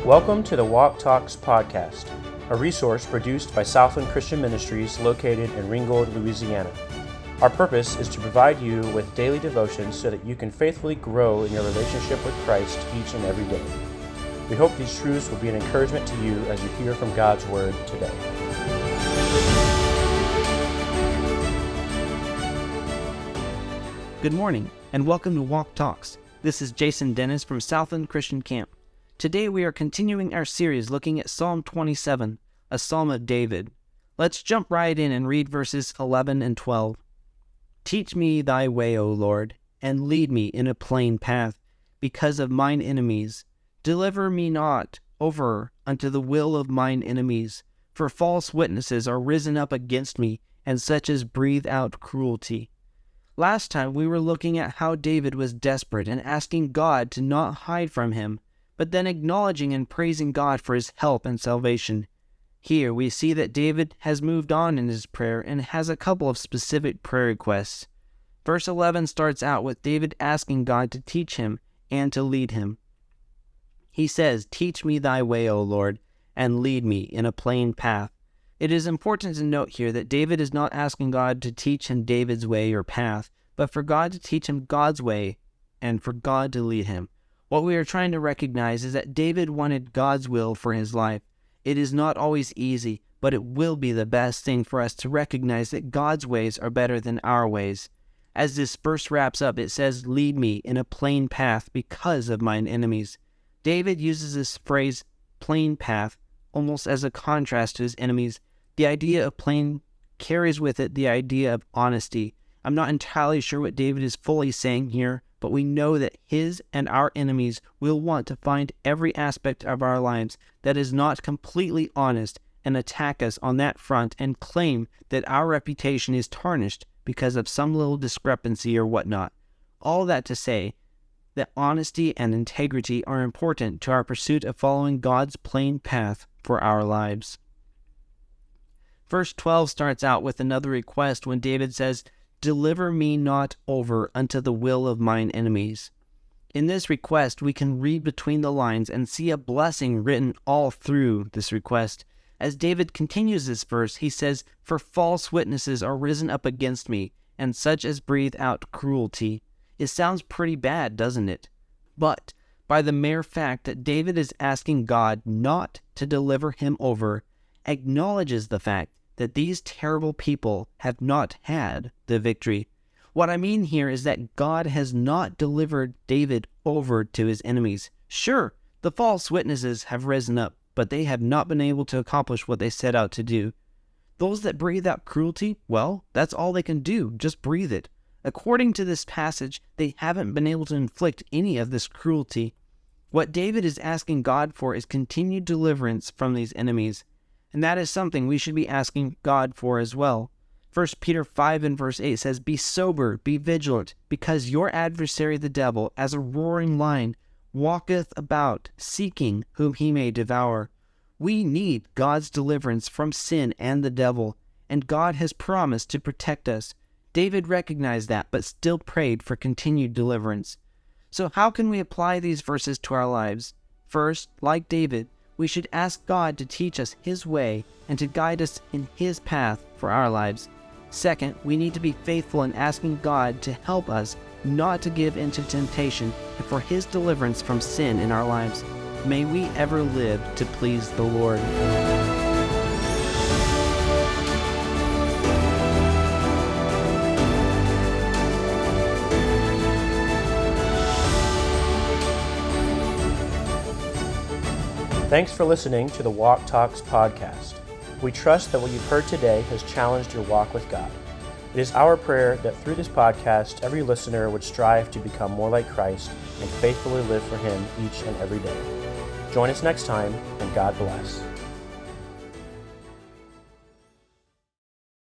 Welcome to the Walk Talks podcast, a resource produced by Southland Christian Ministries located in Ringgold, Louisiana. Our purpose is to provide you with daily devotions so that you can faithfully grow in your relationship with Christ each and every day. We hope these truths will be an encouragement to you as you hear from God's Word today. Good morning, and welcome to Walk Talks. This is Jason Dennis from Southland Christian Camp. Today we are continuing our series looking at Psalm 27, a psalm of David. Let's jump right in and read verses 11 and 12. Teach me thy way, O Lord, and lead me in a plain path, because of mine enemies. Deliver me not over unto the will of mine enemies, for false witnesses are risen up against me, and such as breathe out cruelty. Last time we were looking at how David was desperate and asking God to not hide from him, but then acknowledging and praising God for his help and salvation. Here we see that David has moved on in his prayer and has a couple of specific prayer requests. Verse 11 starts out with David asking God to teach him and to lead him. He says, "Teach me thy way, O Lord, and lead me in a plain path." It is important to note here that David is not asking God to teach him David's way or path, but for God to teach him God's way and for God to lead him. What we are trying to recognize is that David wanted God's will for his life. It is not always easy, but it will be the best thing for us to recognize that God's ways are better than our ways. As this verse wraps up, it says, "Lead me in a plain path because of mine enemies." David uses this phrase, plain path, almost as a contrast to his enemies. The idea of plain carries with it the idea of honesty. I'm not entirely sure what David is fully saying here, but we know that his and our enemies will want to find every aspect of our lives that is not completely honest and attack us on that front and claim that our reputation is tarnished because of some little discrepancy or whatnot. All that to say that honesty and integrity are important to our pursuit of following God's plain path for our lives. Verse 12 starts out with another request when David says, "Deliver me not over unto the will of mine enemies." In this request, we can read between the lines and see a blessing written all through this request. As David continues this verse, he says, "For false witnesses are risen up against me, and such as breathe out cruelty." It sounds pretty bad, doesn't it? But by the mere fact that David is asking God not to deliver him over, acknowledges the fact that these terrible people have not had the victory. What I mean here is that God has not delivered David over to his enemies. Sure, the false witnesses have risen up, but they have not been able to accomplish what they set out to do. Those that breathe out cruelty, well, that's all they can do, just breathe it. According to this passage, they haven't been able to inflict any of this cruelty. What David is asking God for is continued deliverance from these enemies. And that is something we should be asking God for as well. 1 Peter 5 and verse 8 says, "Be sober, be vigilant, because your adversary the devil, as a roaring lion, walketh about, seeking whom he may devour." We need God's deliverance from sin and the devil, and God has promised to protect us. David recognized that, but still prayed for continued deliverance. So how can we apply these verses to our lives? First, like David, we should ask God to teach us His way and to guide us in His path for our lives. Second, we need to be faithful in asking God to help us not to give into temptation and for His deliverance from sin in our lives. May we ever live to please the Lord. Thanks for listening to the Walk Talks podcast. We trust that what you've heard today has challenged your walk with God. It is our prayer that through this podcast, every listener would strive to become more like Christ and faithfully live for Him each and every day. Join us next time, and God bless.